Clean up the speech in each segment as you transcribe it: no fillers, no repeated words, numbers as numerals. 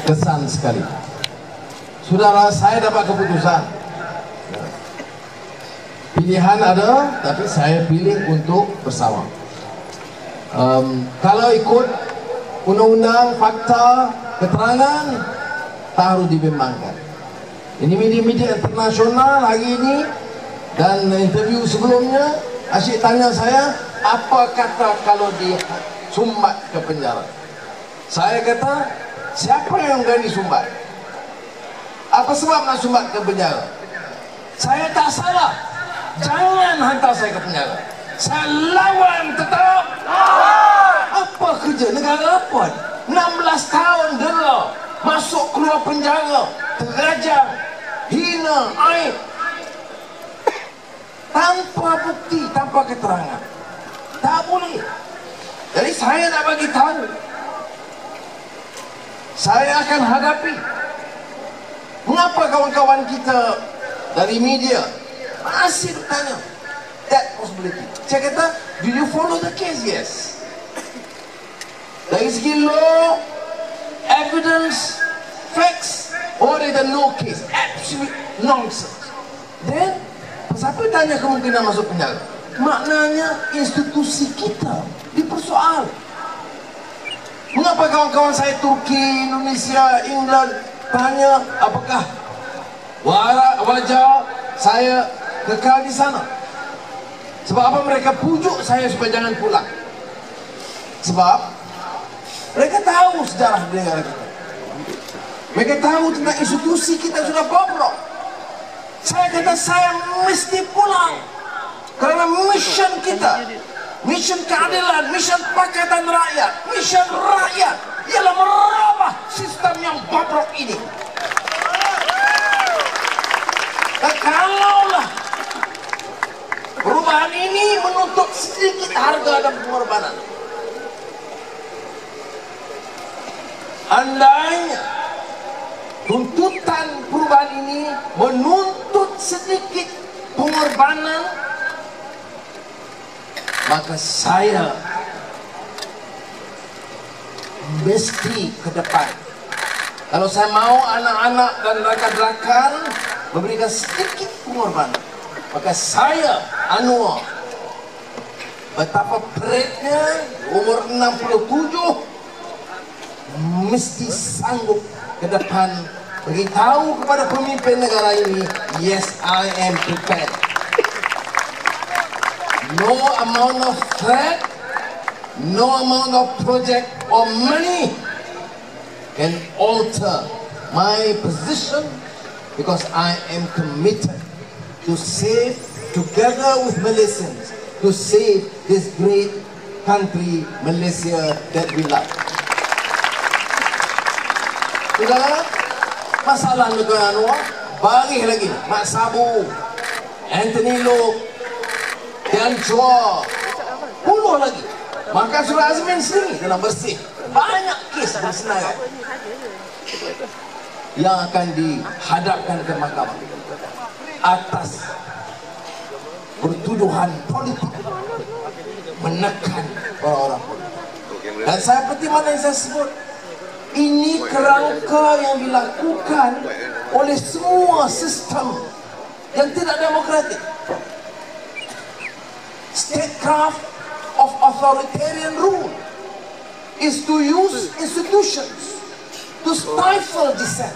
kesan sekali. Saudara, saya dapat keputusan. Pilihan ada, tapi saya pilih untuk bersama. Kalau ikut undang-undang, fakta, keterangan, tak harus dibimbangkan. Ini media-media internasional hari ini dan interview sebelumnya asyik tanya saya, apa kata kalau disumbat ke penjara? Saya kata, siapa yang berani sumbat? Apa sebab nak sumbat ke penjara? Saya tak salah. Jangan hantar saya ke penjara. Saya lawan tetap. Apa kerja negara apa? 16 tahun dera, masuk keluar penjara, terajang, hina, aib, tanpa bukti, tanpa keterangan. Tak boleh. Jadi saya nak bagi tahu, saya akan hadapi. Mengapa kawan-kawan kita dari media masih bertanya that possibility? Saya kata, do you follow the case? Yes. Dari segi law, evidence, facts, or is there no case? Absolute nonsense. Then, siapa tanya kemungkinan masuk penjara? Maknanya institusi kita dipersoal. Mengapa kawan-kawan saya Turki, Indonesia, England tanya apakah wajah saya kekal di sana? Sebab apa mereka pujuk saya supaya jangan pulang? Sebab mereka tahu sejarah negara kita. Mereka tahu tentang institusi kita sudah bobrok. Saya kata saya mesti pulang kerana mission kita, mission keadilan, mission Pakatan Rakyat, mission rakyat ialah merubah sistem yang bobrok ini. Dan kalaulah perubahan ini menuntut sedikit harga dan pengorbanan, andainya tuntutan perubahan ini menuntut sedikit pengorbanan, maka saya mesti ke depan. Kalau saya mau anak-anak dan rakan-rakan memberikan sedikit pengorbanan, maka saya, Anwar, betapa beratnya umur 67, mesti sanggup ke depan beritahu kepada pemimpin negara ini, yes, I am prepared. No amount of threat, no amount of project or money can alter my position, because I am committed to save, together with Malaysians, to save this great country, Malaysia, that we love. Saudara, masalah negara Anwar, bagi lagi Mak Sabu, Anthony Loke, Tian Chua, puluh lagi. Maka Surah Azmin sendiri dalam bersih banyak kes bersenarai yang akan dihadapkan ke mahkamah atas bertuduhan politik, menekan orang-orang politik. Dan saya seperti mana yang saya sebut, ini kerangka yang dilakukan oleh semua sistem yang tidak demokratik. Statecraft of authoritarian rule is to use institutions to stifle dissent,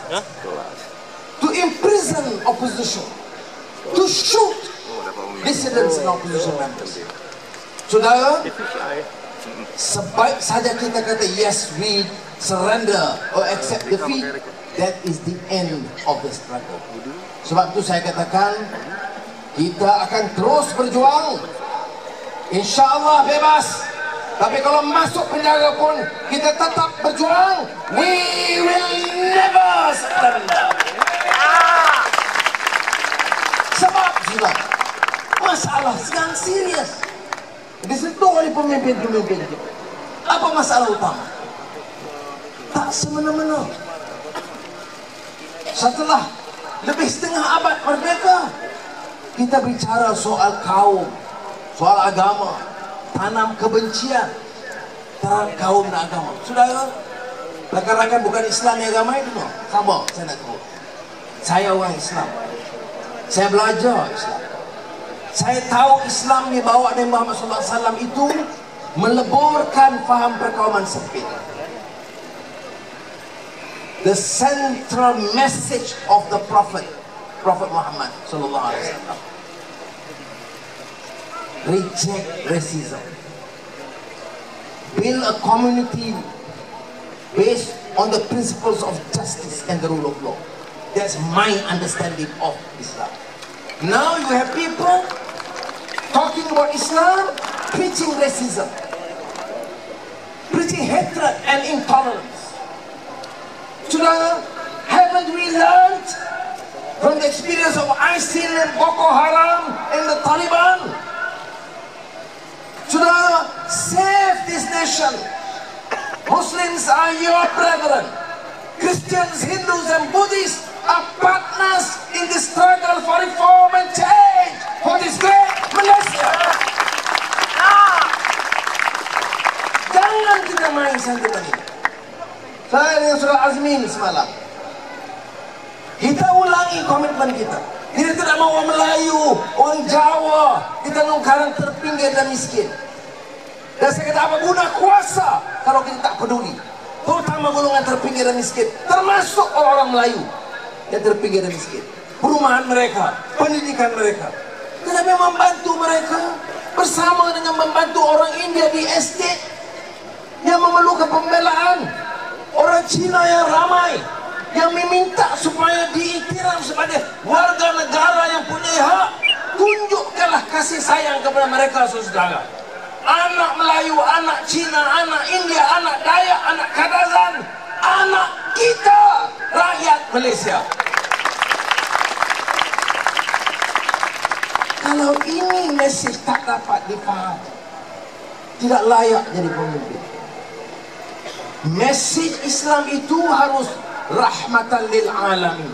to imprison opposition, to shoot dissidents and opposition members. Saudara, sebaik saja kita kata yes, we surrender or accept defeat, that is the end of the struggle. Sebab itu saya katakan, kita akan terus berjuang, InsyaAllah bebas. Tapi kalau masuk penjara pun kita tetap berjuang. We will never surrender. Sebab sudah masalah sekarang serius disentuh oleh pemimpin-pemimpin kita. Apa masalah utama? Tak semena-mena. Setelah lebih setengah abad merdeka, kita bicara soal kaum, soal agama, tanam kebencian terhadap kaum dan agama. Saudara, Rakan-rakan bukan Islam yang agama itu, no. Sabar, saya nak tahu. Saya orang Islam. Saya belajar Islam. Saya tahu Islam dibawa oleh Muhammad SAW itu meleburkan faham perkauman sempit. The central message of the Prophet Muhammad SAW. Reject racism. Build a community based on the principles of justice and the rule of law. That's my understanding of Islam. Now you have people talking about Islam, preaching racism, preaching hatred and intolerance. Saudara, haven't we learned from the experience of ISIL and Boko Haram and the Taliban? Saudara, save this nation. Muslims are your brethren. Christians, Hindus and Buddhists are partners in the struggle for reform and change for this great Malaysia. Jangan kita main sentimen ini. Saya dengan Saudara Azmin semalam, kita ulangi komitmen kita. Kita tidak mau orang Melayu, orang Jawa, kita orang terpinggir dan miskin. Dan saya kata, apa guna kuasa kalau kita tak peduli, terutama golongan terpinggir dan miskin, termasuk orang-orang Melayu yang terpinggir dan miskin. Perumahan mereka, pendidikan mereka, tetapi membantu mereka bersama dengan membantu orang India di estate yang memerlukan pembelaan, orang Cina yang ramai yang meminta supaya diiktiraf sebagai warga negara yang punya hak. Tunjukkanlah kasih sayang kepada mereka, saudara. Anak Melayu, anak Cina, anak India, anak Dayak, anak Kadazan, anak kita, rakyat Malaysia. Kalau ini mesej tak dapat dipaham, tidak layak jadi pemimpin. Mesej Islam itu harus rahmatan lil alamin.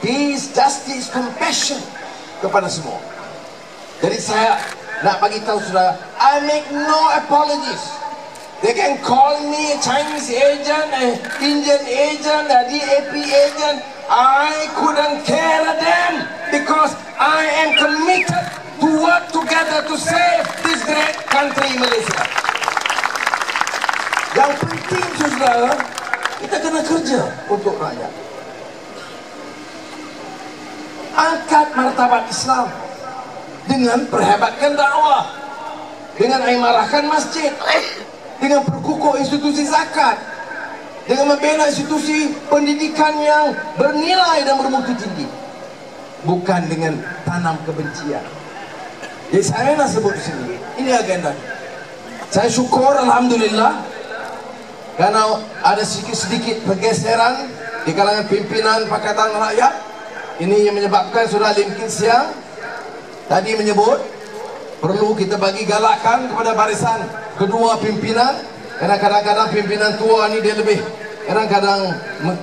Peace, justice, compassion kepada semua. Jadi saya nak bagi tahu saudara, I make no apologies. They can call me a Chinese agent, an Indian agent, a DAP agent. I couldn't care a damn, because I am committed to work together to save this great country, Malaysia. Yang penting saudara, kita kena kerja untuk rakyat. Angkat martabat Islam dengan perhebatkan dakwah, dengan imarahkan masjid, dengan perkukuh institusi zakat, dengan membela institusi pendidikan yang bernilai dan bermutu tinggi, bukan dengan tanam kebencian. Jadi saya nak sebut di sini, ini agenda. Saya syukur, alhamdulillah, karena ada sedikit pergeseran di kalangan pimpinan Pakatan Rakyat. Ini yang menyebabkan Saudara Lim Kim Siang tadi menyebut perlu kita bagi galakan kepada barisan kedua pimpinan, karena kadang-kadang pimpinan tua ni dia lebih kadang-kadang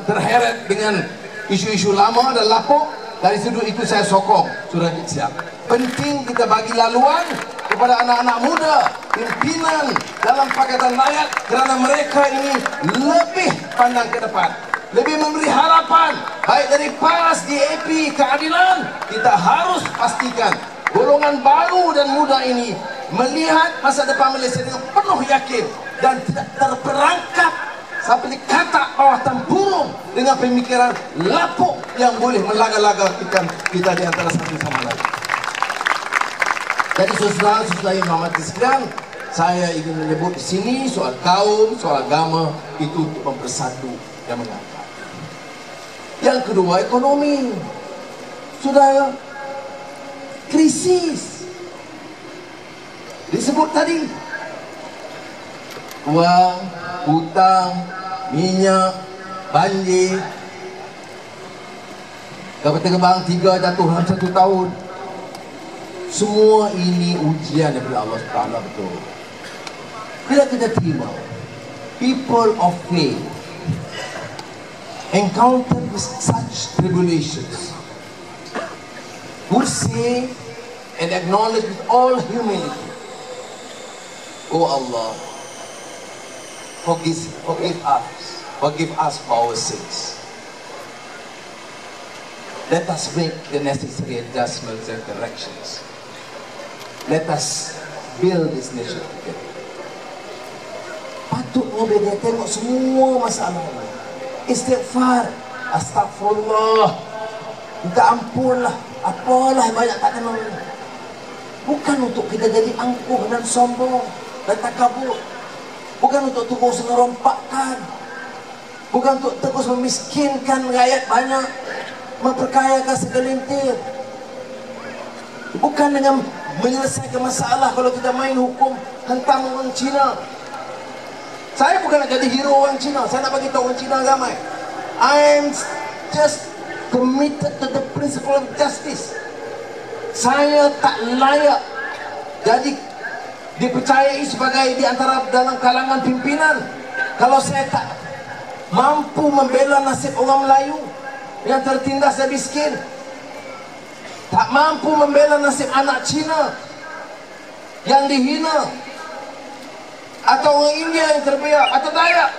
terheret dengan isu-isu lama dan lapuk. Dari sudut itu saya sokong Saudara Kim Siang. Penting kita bagi laluan kepada anak-anak muda, pimpinan dalam Pakatan Rakyat, kerana mereka ini lebih pandang ke depan, lebih memberi harapan baik dari PAS, DAP, keadilan. Kita harus pastikan golongan baru dan muda ini melihat masa depan Malaysia dengan penuh yakin dan tidak terperangkap sampai katak bawah tempurung dengan pemikiran lapuk yang boleh melaga-lagakan kita di antara satu sama lain. Jadi saudara-saudara yang hormati sekalian, saya ingin menyebut di sini soal kaum, soal agama itu untuk mempersatu dan mengangkat. Yang kedua, ekonomi. Saudara, krisis disebut tadi, uang, hutang, minyak, banjir, kapal terbang 3 jatuh dalam 1 tahun. Semua ini ujian daripada Allah SWT, betul. Bila kita terima, people of faith encountered with such tribulations would say and acknowledge with all humility, Oh Allah, forgive us for our sins. Let us make the necessary adjustments and corrections. Let us build this nation together. Patutnya dia tengok semua masalah ini. Istighfar, astagfirullah, minta ampun lah, apalah banyak tak kenal. Bukan untuk kita jadi angkuh dan sombong dan takabur. Bukan untuk terus merompakkan. Bukan untuk terus memiskinkan rakyat banyak, memperkayakan segelintir. Bukan dengan menyelesaikan masalah kalau kita main hukum hentam orang Cina. Saya bukan nak jadi hero orang Cina. Saya nak bagi tahu orang Cina ramai. I am just committed to the principle of justice. Saya tak layak jadi dipercayai sebagai di antara dalam kalangan pimpinan kalau saya tak mampu membela nasib orang Melayu yang tertindas dan miskin, tak mampu membela nasib anak Cina yang dihina, atau orang India yang terbiak, atau Dayak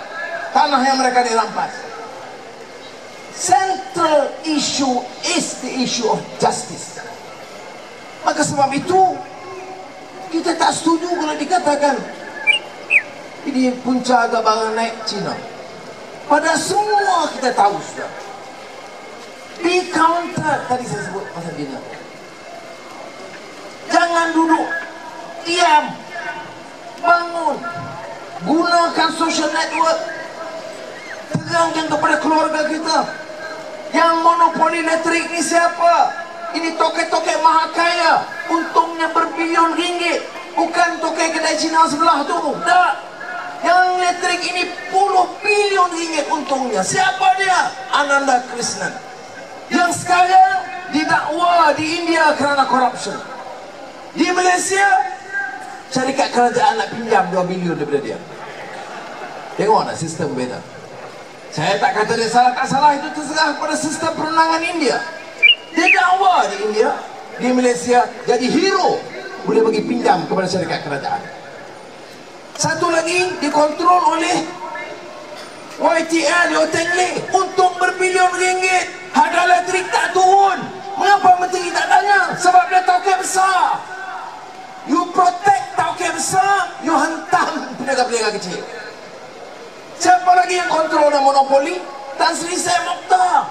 tanah yang mereka dirampas. Central issue is the issue of justice. Maka sebab itu kita tak setuju kalau dikatakan ini punca agak bangun naik Cina. Pada semua kita tahu sudah. Be counter, tadi saya sebut pasal Dina. Jangan duduk diam, bangun, gunakan social network, terangkan kepada keluarga kita. Yang monopoli elektrik ni siapa? Ini tokek-tokek maha kaya, untungnya berbilion ringgit. Bukan tokek kedai Cina sebelah tu. Tak. Yang elektrik ini puluh bilion ringgit untungnya. Siapa dia? Ananda Krishnan. Yang sekarang didakwa di India kerana corruption. Di Malaysia, syarikat kerajaan nak pinjam 2 bilion daripada dia. Tengok nak sistem beda. Saya tak kata dia salah tak salah, itu terserah kepada sistem perundangan India. Dia dakwa di India, di Malaysia jadi hero, boleh bagi pinjam kepada syarikat kerajaan. Satu lagi dikontrol oleh YTL, Yotengli, untung berbilion ringgit, harga elektrik tak turun. Mengapa menteri tak tanya? Sebab dia tauke besar. You protect tauke besar, you hentam peniaga-peniaga kecil. Siapa lagi yang kontrol dan monopoli? Tan Sri Syed Mokhtar.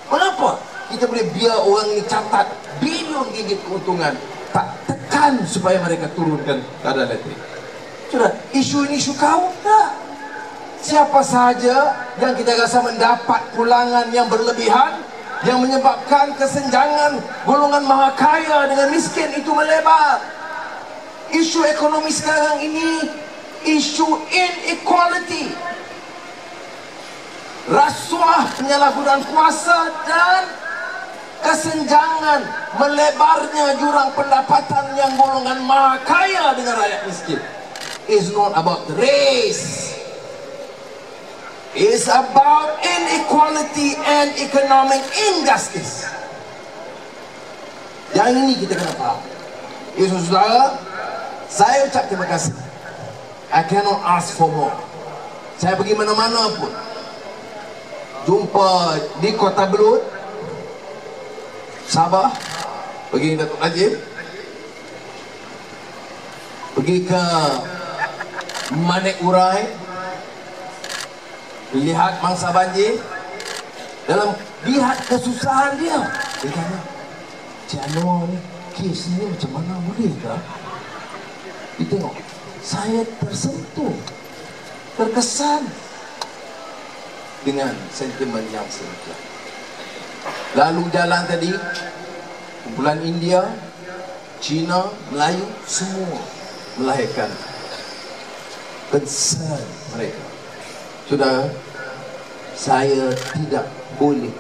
Mengapa kita boleh biar orang ini catat bilion ringgit keuntungan, tak tekan supaya mereka turunkan harga elektrik? Sudah, isu ini isu kau tak? Siapa sahaja yang kita rasa mendapat pulangan yang berlebihan, yang menyebabkan kesenjangan golongan maha kaya dengan miskin itu melebar. Isu ekonomi sekarang ini isu inequality, rasuah, penyalahgunaan kuasa dan kesenjangan, melebarnya jurang pendapatan yang golongan maha kaya dengan rakyat miskin. It's not about race. It's about inequality and economic injustice. Yang ini kita kena faham. Saudara, saya ucap terima kasih. I cannot ask for more. Saya pergi mana-mana pun, jumpa di Kota Belud, Sabah, pergi Datuk Najib, pergi ke Manik Urai, lihat mangsa banjir. Dalam lihat kesusahan dia, dia tanya, Cik Anwar ni, kes ni macam mana boleh tak? Dia tengok, saya tersentuh, terkesan dengan sentimen yang semikian. Lalu jalan tadi, kumpulan India, Cina, Melayu, semua melahirkan concern mereka. Sudah, saya tidak boleh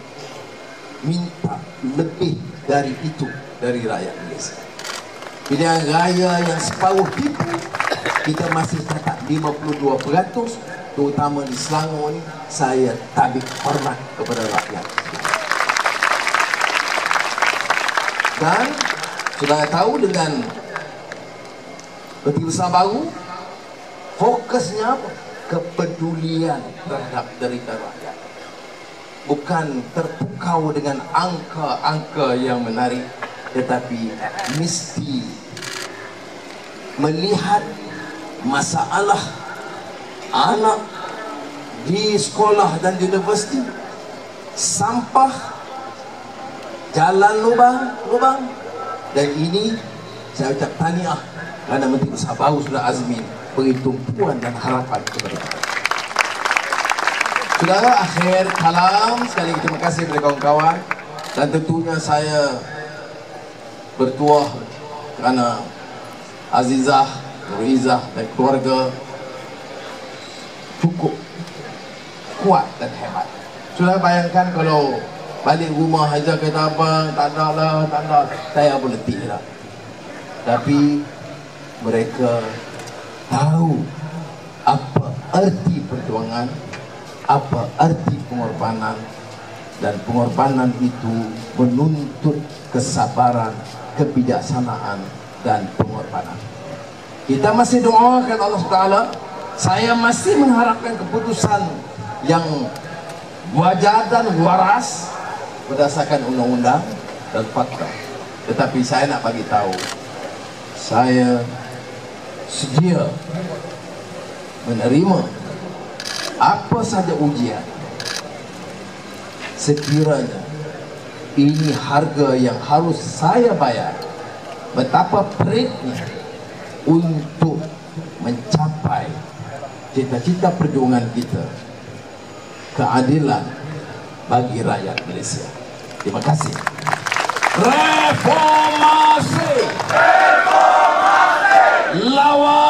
minta lebih dari itu dari rakyat Malaysia. Pilihan raya yang separuh tipu, kita masih catat 52%, terutama di Selangor ni. Saya tabik hormat kepada rakyat. Dan saudara tahu dengan Peti Besar baru, Fokusnya apa? Kepedulian terhadap derita rakyat. Bukan terpukau dengan angka-angka yang menarik, tetapi mesti melihat masalah anak di sekolah dan di universiti, sampah, jalan lubang, dan ini saya ucap tahniah kerana Menteri Besar baru sudah azmi beri tumpuan dan harapan kepada kita. Saudara, akhir kalam, sekali lagi terima kasih kepada kawan-kawan, dan tentunya saya bertuah kerana Azizah, Nurizah dan keluarga cukup kuat dan hebat. Sudah bayangkan kalau balik rumah aja kata apa, tak ada, saya pun letih lah. Tapi mereka tahu apa arti perjuangan, apa arti pengorbanan, dan pengorbanan itu menuntut kesabaran, kebijaksanaan, dan pengorbanan. Kita masih doakan Allah SWT. Saya masih mengharapkan keputusan yang wajar dan waras berdasarkan undang-undang dan fakta. Tetapi saya nak bagi tahu, saya sedia menerima apa saja ujian sekiranya ini harga yang harus saya bayar. Betapa peritnya untuk mencapai cita-cita perjuangan kita, keadilan bagi rakyat Malaysia. Terima kasih. Reformasi, lawan